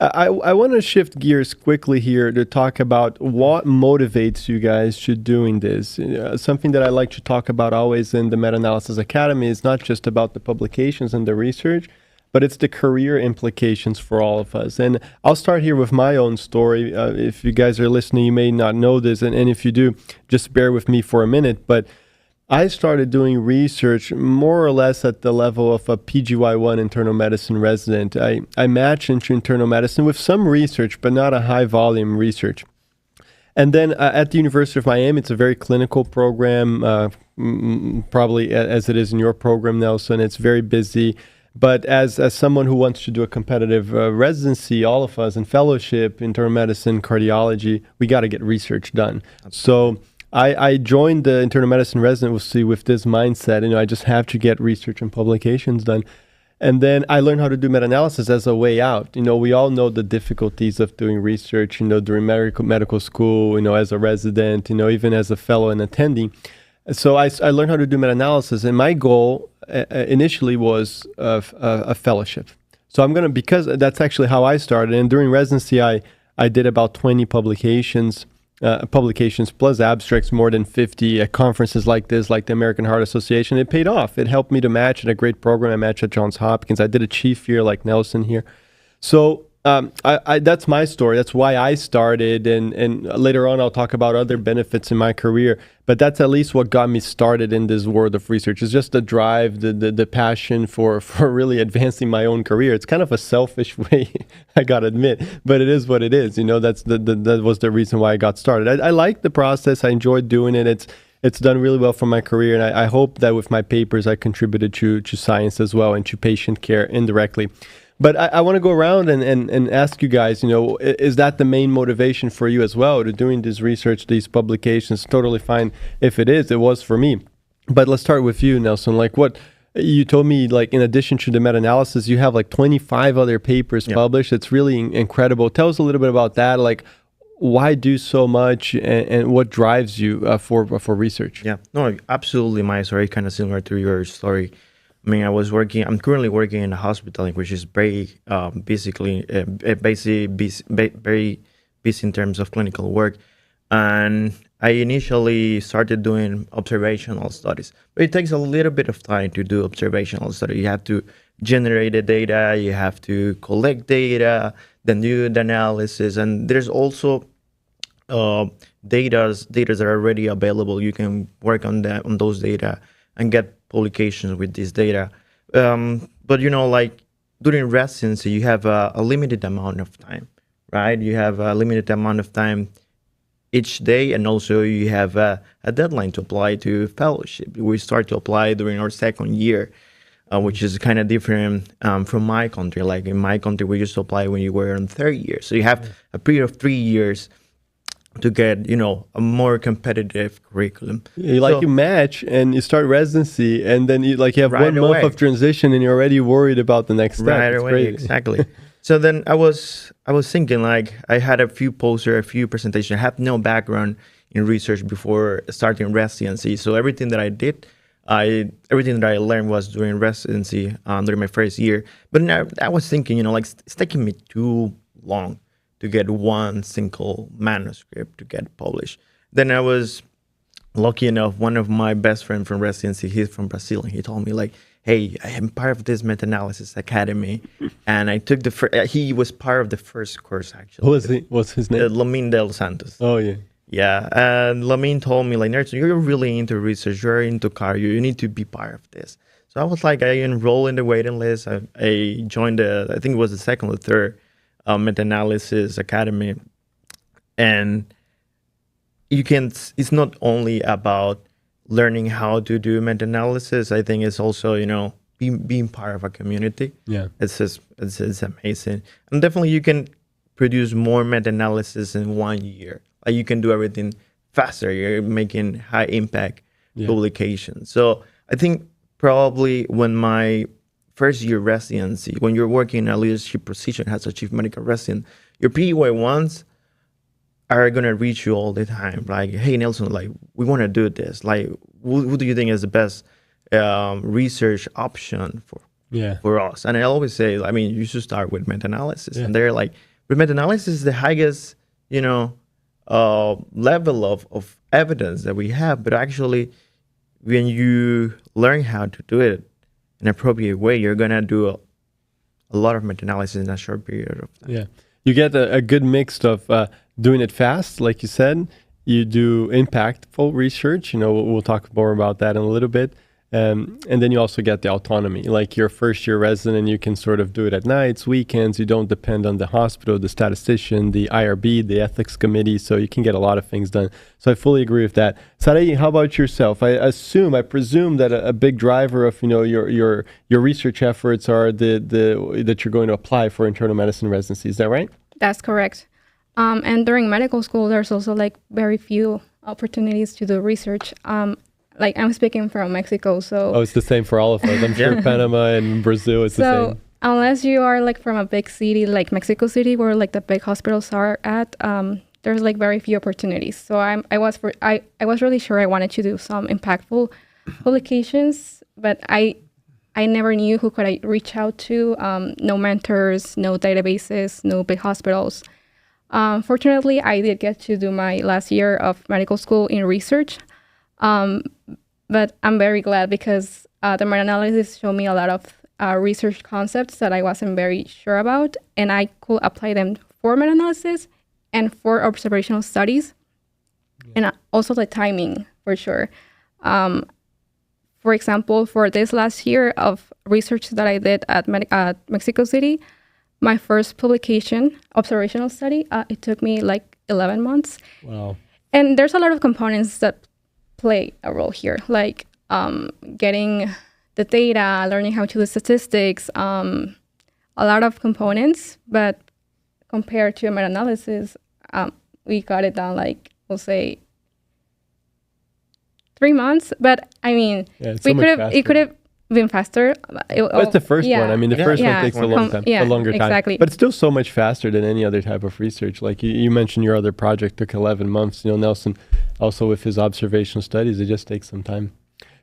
I want to shift gears quickly here to talk about what motivates you guys to doing this. Something that I like to talk about always in the Meta-Analysis Academy is not just about the publications and the research, but it's the career implications for all of us. And I'll start here with my own story. If you guys are listening, you may not know this, and if you do, just bear with me for a minute. But I started doing research more or less at the level of a PGY1 internal medicine resident. I matched into internal medicine with some research, but not a high volume research. And then at the University of Miami, it's a very clinical program, probably as it is in your program, Nelson. It's very busy. But as someone who wants to do a competitive residency, all of us in fellowship, internal medicine, cardiology, we got to get research done. So I joined the internal medicine residency with this mindset. I just have to get research and publications done. And then I learned how to do meta-analysis as a way out. We all know the difficulties of doing research, during medical school, as a resident, even as a fellow and attending. So I learned how to do meta-analysis, and my goal initially was a fellowship. So because that's actually how I started. And during residency, I did about 20 publications plus abstracts, more than 50 at conferences like this, like the American Heart Association. It paid off. It helped me to match at a great program. I matched at Johns Hopkins. I did a chief year like Nelson here. So that's my story. That's why I started. And later on, I'll talk about other benefits in my career. But that's at least what got me started in this world of research. It's just the drive, the passion for really advancing my own career. It's kind of a selfish way, I got to admit, but it is what it is. That was the reason why I got started. I like the process. I enjoyed doing it. It's done really well for my career. And I hope that with my papers, I contributed to science as well and to patient care indirectly. But I want to go around and ask you guys, is that the main motivation for you as well, to doing this research, these publications? Totally fine if it is. It was for me. But let's start with you, Nelson. Like what you told me, like in addition to the meta-analysis, you have like 25 other papers published. It's really incredible. Tell us a little bit about that. Like why do so much and what drives you for research? Yeah, no, absolutely. My story kind of similar to your story. I mean, I'm currently working in a hospital, which is very very busy in terms of clinical work. And I initially started doing observational studies, but it takes a little bit of time to do observational study. You have to generate the data, you have to collect data, then do the analysis, and there's also data that are already available. You can work on those data and get publications with this data. But like during residency, you have a limited amount of time, right? You have a limited amount of time each day, and also you have a deadline to apply to fellowship. We start to apply during our second year, which is kind of different from my country. Like in my country, we used to apply when you were in third year. So you have a period of 3 years to get, a more competitive curriculum. You match and you start residency, and then you have right 1 away. month of transition, and you're already worried about the next step. Right It's away, great. exactly. So then I was thinking, like, I had a few posters, a few presentations. I have no background in research before starting residency. So everything that I did, everything that I learned was during residency, during my first year. But now I was thinking, it's taking me too long to get one single manuscript to get published. Then I was lucky enough, one of my best friends from residency, he's from Brazil, and he told me like, hey, I am part of this Meta-Analysis Academy. And I took he was part of the first course, actually. What's his name? Lamin del Santos. Oh, yeah. Yeah, and Lamin told me, like, Nerson, you're really into research, you're into cardio, you need to be part of this. So I was like, I enrolled in the waiting list. I joined I think it was the second or third Meta-Analysis Academy. And it's not only about learning how to do meta-analysis. I think it's also, being part of a community. Yeah. It's amazing. And definitely you can produce more meta-analysis in 1 year. Like you can do everything faster. You're making high impact publications. So I think probably when my first year residency, when you're working in a leadership position as a chief medical resident, your PY1s are going to reach you all the time. Like, hey, Nelson, like, we want to do this. Like, who do you think is the best research option for us? And I always say, I mean, you should start with meta-analysis. And they're like, But meta-analysis is the highest, level of evidence that we have. But actually, when you learn how to do it in an appropriate way, you're gonna do a lot of meta-analysis in a short period of time. Yeah, you get a good mix of doing it fast, like you said. You do impactful research. We'll talk more about that in a little bit. And then you also get the autonomy. Like your first year resident, you can sort of do it at nights, weekends. You don't depend on the hospital, the statistician, the IRB, the ethics committee. So you can get a lot of things done. So I fully agree with that. Sarai, how about yourself? I presume that a big driver of your research efforts are that you're going to apply for internal medicine residency. Is that right? That's correct. And during medical school, there's also like very few opportunities to do research. Like I'm speaking from Mexico, so it's the same for all of us. I'm sure Panama and Brazil is the same. So unless you are like from a big city like Mexico City, where like the big hospitals are at, there's like very few opportunities. So I was really sure I wanted to do some impactful publications, but I never knew who could I reach out to. No mentors, no databases, no big hospitals. Fortunately, I did get to do my last year of medical school in research. But I'm very glad because the meta-analysis showed me a lot of research concepts that I wasn't very sure about, and I could apply them for meta-analysis and for observational studies, and also the timing for sure. For example, for this last year of research that I did at Mexico City, my first publication, observational study, it took me like 11 months. Wow. And there's a lot of components that play a role here, like getting the data, learning how to do statistics, a lot of components. But compared to a meta-analysis, we got it done like, we'll say, 3 months. But I mean, it could have been faster. That's the first one. I mean, the first one takes a long time, a longer time. Exactly. But it's still so much faster than any other type of research. Like you mentioned, your other project took 11 months. Nelson, also with his observational studies, it just takes some time.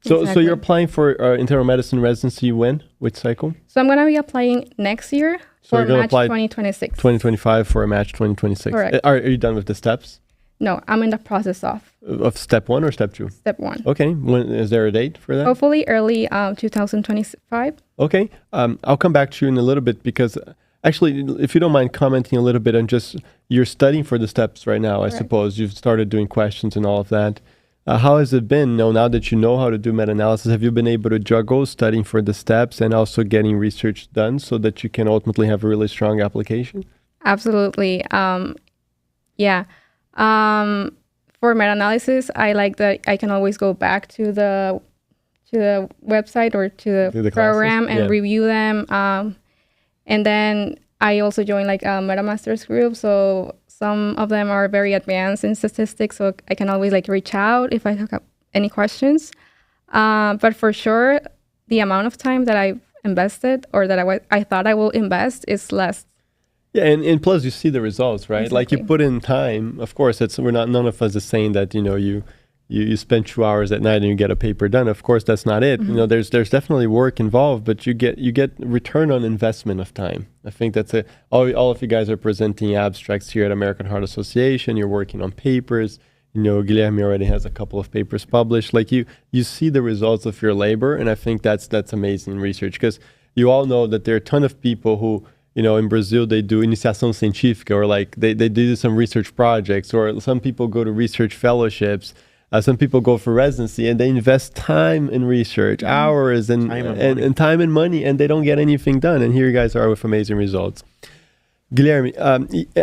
So you're applying for internal medicine residency when? Which cycle? So I'm going to be applying next year for Match 2026. 2025 for a Match 2026. Correct. Are you done with the steps? No, I'm in the process of step 1 or step 2? Step 1. Okay. When is there a date for that? Hopefully early 2025. Okay. I'll come back to you in a little bit because actually, if you don't mind commenting a little bit on just you're studying for the steps right now, I suppose. You've started doing questions and all of that. How has it been? Now that you know how to do meta-analysis, have you been able to juggle studying for the steps and also getting research done so that you can ultimately have a really strong application? Absolutely. Yeah. For meta-analysis, I like that I can always go back to the website or to the program and review them. And then I also joined like a MetaMasters group. So some of them are very advanced in statistics. So I can always like reach out if I have any questions. But for sure, the amount of time that I've invested or that I thought I will invest is less. Yeah, and plus you see the results, right? Exactly. Like you put in time. Of course, none of us is saying that you spend 2 hours at night and you get a paper done. Of course, that's not it. Mm-hmm. There's definitely work involved, but you get return on investment of time. I think that's it. All of you guys are presenting abstracts here at American Heart Association. You're working on papers. Guilherme already has a couple of papers published. Like you see the results of your labor, and I think that's amazing research because you all know that there are a ton of people who. In Brazil, they do iniciação científica, or like they do some research projects, or some people go to research fellowships. Some people go for residency, and they invest time in research, hours, and time and money, and they don't get anything done. And here you guys are with amazing results. Guilherme,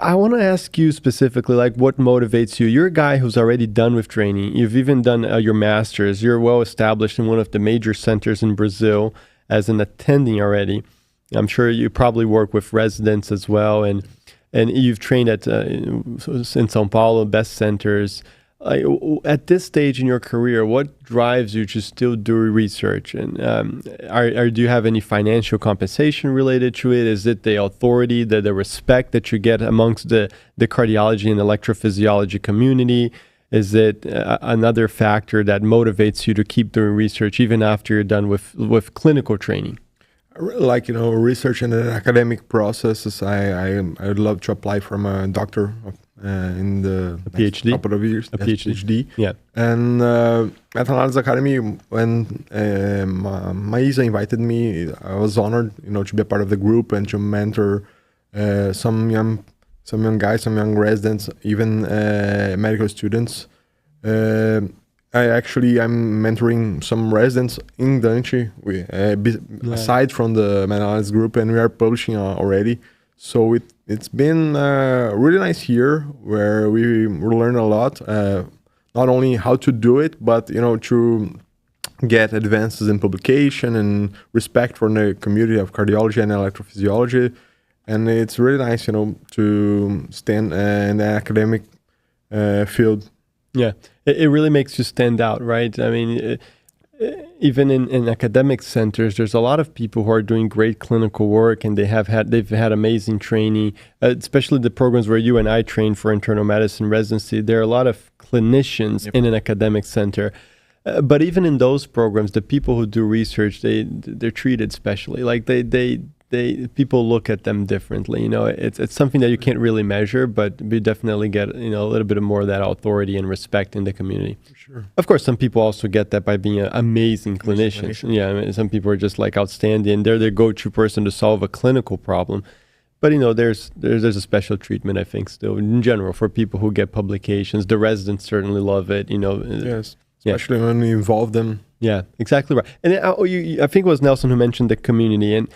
I want to ask you specifically, like, what motivates you? You're a guy who's already done with training. You've even done your master's. You're well established in one of the major centers in Brazil as an attending already. I'm sure you probably work with residents as well, and you've trained in São Paulo, best centers. At this stage in your career, what drives you to still do research? And do you have any financial compensation related to it? Is it the authority, the respect that you get amongst the cardiology and electrophysiology community? Is it another factor that motivates you to keep doing research even after you're done with clinical training? I really like, research and academic processes. I would love to apply for a doctor in the A PhD? couple of years. A Yes, PhD? Yeah. And Meta-Analysis Academy, when Maisa invited me, I was honored, to be a part of the group and to mentor some young guys, some young residents, even medical students. I'm mentoring some residents in Dante, aside from the Meta-Analysis group, and we are publishing already. So it's been a really nice year where we learn a lot, not only how to do it, but to get advances in publication and respect for the community of cardiology and electrophysiology. And it's really nice, to stand in the academic field. Yeah, it really makes you stand out, right? I mean, even in academic centers, there's a lot of people who are doing great clinical work, and they've had amazing training, especially the programs where you and I train for internal medicine residency. There are a lot of clinicians in an academic center. But even in those programs, the people who do research, they're treated specially. Like people look at them differently. It's something that you can't really measure, but we definitely get a little bit more of that authority and respect in the community. For sure. Of course, some people also get that by being amazing clinicians. Yeah, I mean, some people are just like outstanding. They're the go-to person to solve a clinical problem. But there's a special treatment, I think, still in general for people who get publications. The residents certainly love it. Yes, especially when we involve them. Yeah, exactly right. And I think it was Nelson who mentioned the community. And